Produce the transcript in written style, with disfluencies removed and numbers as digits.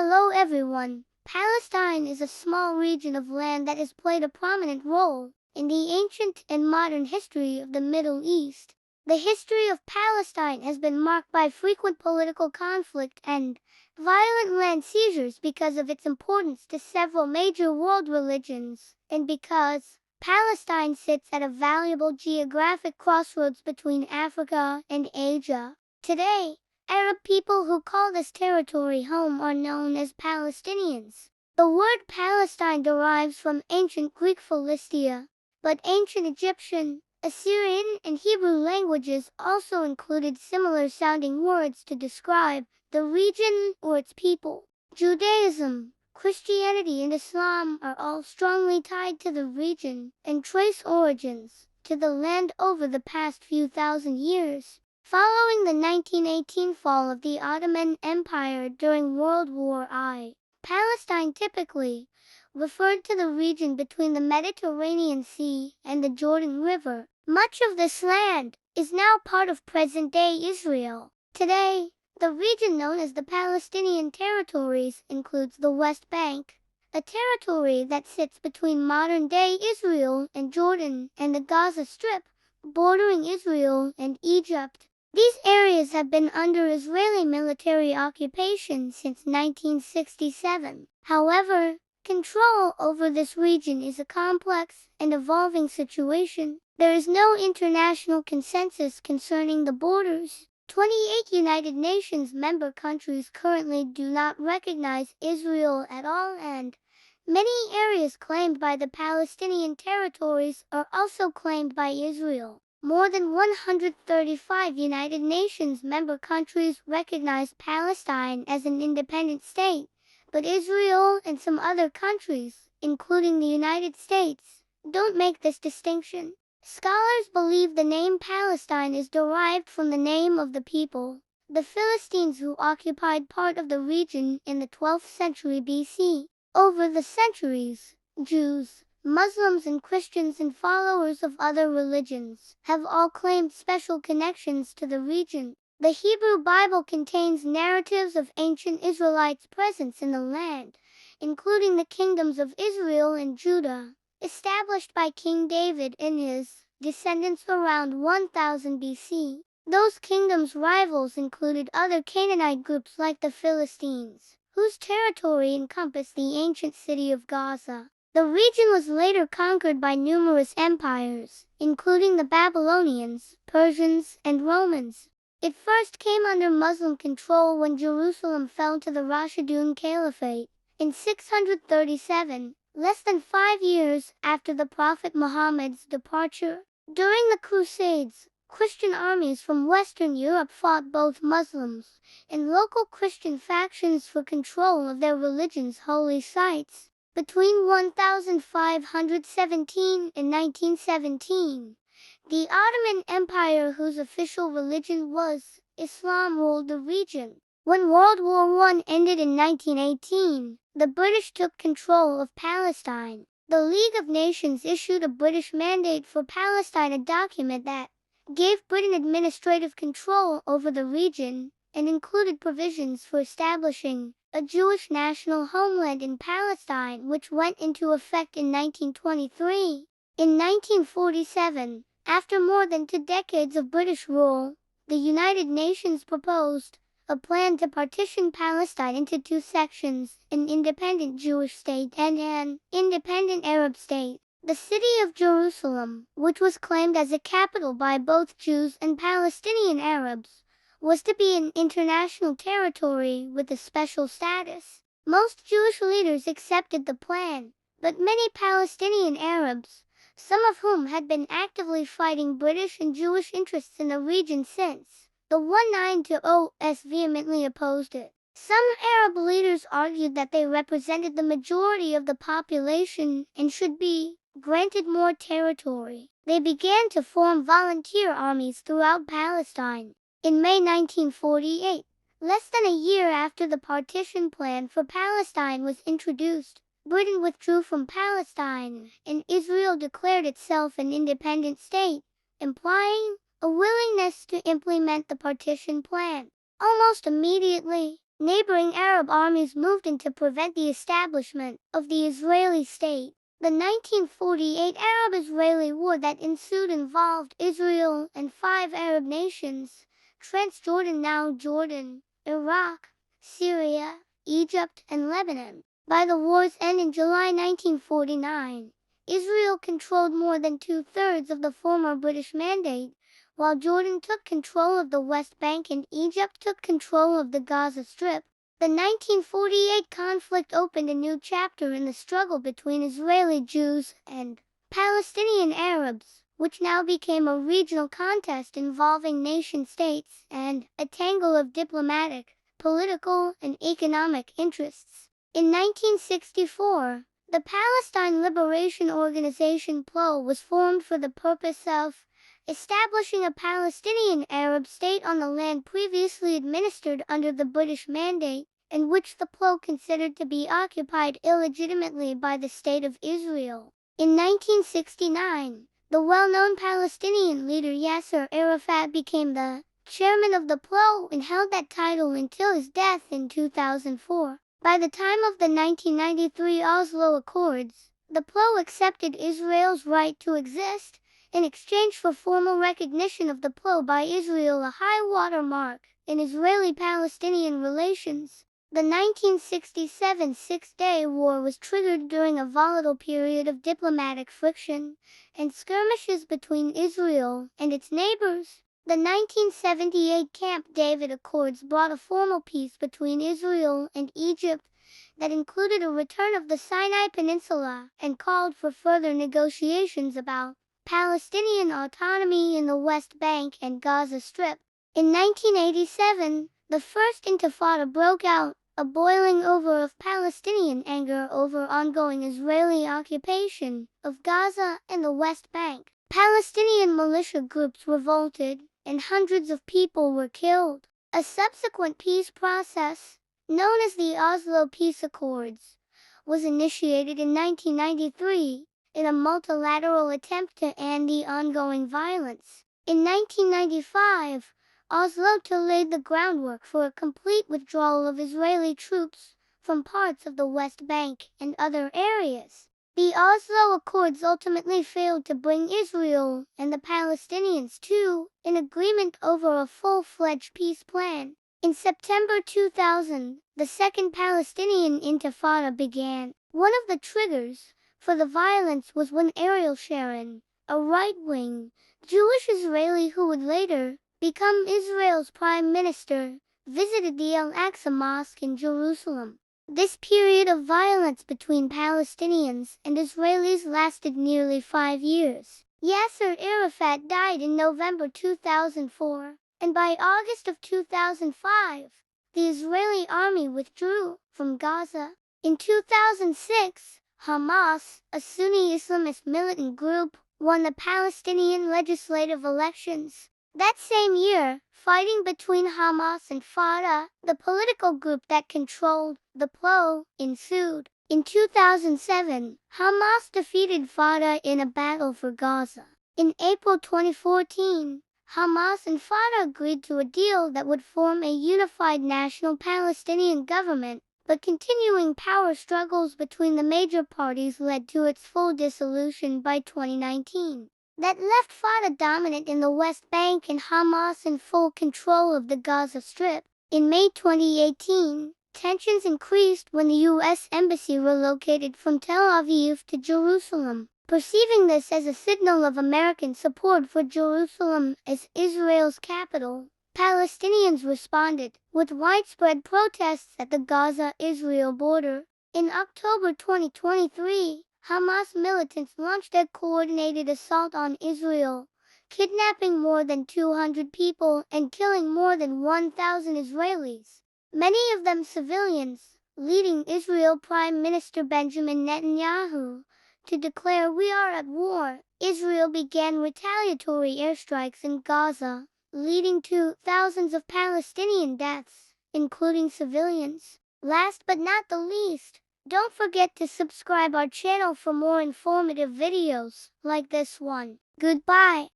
Hello everyone. Palestine is a small region of land that has played a prominent role in the ancient and modern history of the Middle East. The history of Palestine has been marked by frequent political conflict and violent land seizures because of its importance to several major world religions, and because Palestine sits at a valuable geographic crossroads between Africa and Asia. Today, Arab people who call this territory home are known as Palestinians. The word Palestine derives from ancient Greek Philistia, but ancient Egyptian, Assyrian, and Hebrew languages also included similar-sounding words to describe the region or its people. Judaism, Christianity, and Islam are all strongly tied to the region and trace origins to the land over the past few thousand years. Following the 1918 fall of the Ottoman Empire during World War I, Palestine typically referred to the region between the Mediterranean Sea and the Jordan River. Much of this land is now part of present-day Israel. Today, the region known as the Palestinian territories includes the West Bank, a territory that sits between modern-day Israel and Jordan, and the Gaza Strip, bordering Israel and Egypt. These areas have been under Israeli military occupation since 1967. However, control over this region is a complex and evolving situation. There is no international consensus concerning the borders. 28 United Nations member countries currently do not recognize Israel at all, and many areas claimed by the Palestinian territories are also claimed by Israel. More than 135 United Nations member countries recognize Palestine as an independent state, but Israel and some other countries, including the United States, don't make this distinction. Scholars believe the name Palestine is derived from the name of the people, the Philistines, who occupied part of the region in the 12th century BC. Over the centuries, Jews, Muslims, and Christians, and followers of other religions have all claimed special connections to the region. The Hebrew Bible contains narratives of ancient Israelites' presence in the land, including the kingdoms of Israel and Judah, established by King David and his descendants around 1000 BC. Those kingdoms' rivals included other Canaanite groups like the Philistines, whose territory encompassed the ancient city of Gaza. The region was later conquered by numerous empires, including the Babylonians, Persians, and Romans. It first came under Muslim control when Jerusalem fell to the Rashidun Caliphate in 637, less than 5 years after the Prophet Muhammad's departure. During the Crusades, Christian armies from Western Europe fought both Muslims and local Christian factions for control of their religion's holy sites. Between 1517 and 1917, the Ottoman Empire, whose official religion was Islam, ruled the region. When World War I ended in 1918, the British took control of Palestine. The League of Nations issued a British mandate for Palestine, a document that gave Britain administrative control over the region and included provisions for establishing a Jewish national homeland in Palestine, which went into effect in 1923. In 1947, after more than 2 decades of British rule, the United Nations proposed a plan to partition Palestine into 2 sections, an independent Jewish state and an independent Arab state. The city of Jerusalem, which was claimed as a capital by both Jews and Palestinian Arabs, was to be an international territory with a special status. Most Jewish leaders accepted the plan, but many Palestinian Arabs, some of whom had been actively fighting British and Jewish interests in the region since the 1920s, vehemently opposed it. Some Arab leaders argued that they represented the majority of the population and should be granted more territory. They began to form volunteer armies throughout Palestine. In May 1948, less than a year after the partition plan for Palestine was introduced, Britain withdrew from Palestine, and Israel declared itself an independent state, implying a willingness to implement the partition plan. Almost immediately, neighboring Arab armies moved in to prevent the establishment of the Israeli state. The 1948 Arab-Israeli War that ensued involved Israel and 5 Arab nations: Transjordan, now Jordan, Iraq, Syria, Egypt, and Lebanon. By the war's end in July 1949, Israel controlled more than 2/3 of the former British Mandate, while Jordan took control of the West Bank and Egypt took control of the Gaza Strip. The 1948 conflict opened a new chapter in the struggle between Israeli Jews and Palestinian Arabs, which now became a regional contest involving nation-states and a tangle of diplomatic, political, and economic interests. In 1964, the Palestine Liberation Organization PLO was formed for the purpose of establishing a Palestinian Arab state on the land previously administered under the British Mandate, and which the PLO considered to be occupied illegitimately by the State of Israel. In 1969, the well-known Palestinian leader Yasser Arafat became the chairman of the PLO and held that title until his death in 2004. By the time of the 1993 Oslo Accords, the PLO accepted Israel's right to exist in exchange for formal recognition of the PLO by Israel, a high-water mark in Israeli-Palestinian relations. The 1967 Six-Day War was triggered during a volatile period of diplomatic friction and skirmishes between Israel and its neighbors. The 1978 Camp David Accords brought a formal peace between Israel and Egypt that included a return of the Sinai Peninsula and called for further negotiations about Palestinian autonomy in the West Bank and Gaza Strip. In 1987, the First Intifada broke out, a boiling over of Palestinian anger over ongoing Israeli occupation of Gaza and the West Bank. Palestinian militia groups revolted, and hundreds of people were killed. A subsequent peace process, known as the Oslo Peace Accords, was initiated in 1993 in a multilateral attempt to end the ongoing violence. In 1995, Oslo laid the groundwork for a complete withdrawal of Israeli troops from parts of the West Bank and other areas. The Oslo Accords ultimately failed to bring Israel and the Palestinians to an agreement over a full-fledged peace plan. In September 2000, the Second Palestinian Intifada began. One of the triggers for the violence was when Ariel Sharon, a right-wing Jewish Israeli who would later become Israel's prime minister, visited the Al-Aqsa Mosque in Jerusalem. This period of violence between Palestinians and Israelis lasted nearly 5 years. Yasser Arafat died in November 2004, and by August of 2005, the Israeli army withdrew from Gaza. In 2006, Hamas, a Sunni Islamist militant group, won the Palestinian legislative elections. That same year, fighting between Hamas and Fatah, the political group that controlled the PLO, ensued. In 2007, Hamas defeated Fatah in a battle for Gaza. In April 2014, Hamas and Fatah agreed to a deal that would form a unified national Palestinian government, but continuing power struggles between the major parties led to its full dissolution by 2019. That left Fatah dominant in the West Bank and Hamas in full control of the Gaza Strip. In May 2018, tensions increased when the U.S. Embassy relocated from Tel Aviv to Jerusalem. Perceiving this as a signal of American support for Jerusalem as Israel's capital, Palestinians responded with widespread protests at the Gaza-Israel border. In October 2023, Hamas militants launched a coordinated assault on Israel, kidnapping more than 200 people and killing more than 1,000 Israelis, many of them civilians, leading Israel Prime Minister Benjamin Netanyahu to declare "We are at war." Israel began retaliatory airstrikes in Gaza, leading to thousands of Palestinian deaths, including civilians. Last but not the least, don't forget to subscribe our channel for more informative videos like this one. Goodbye.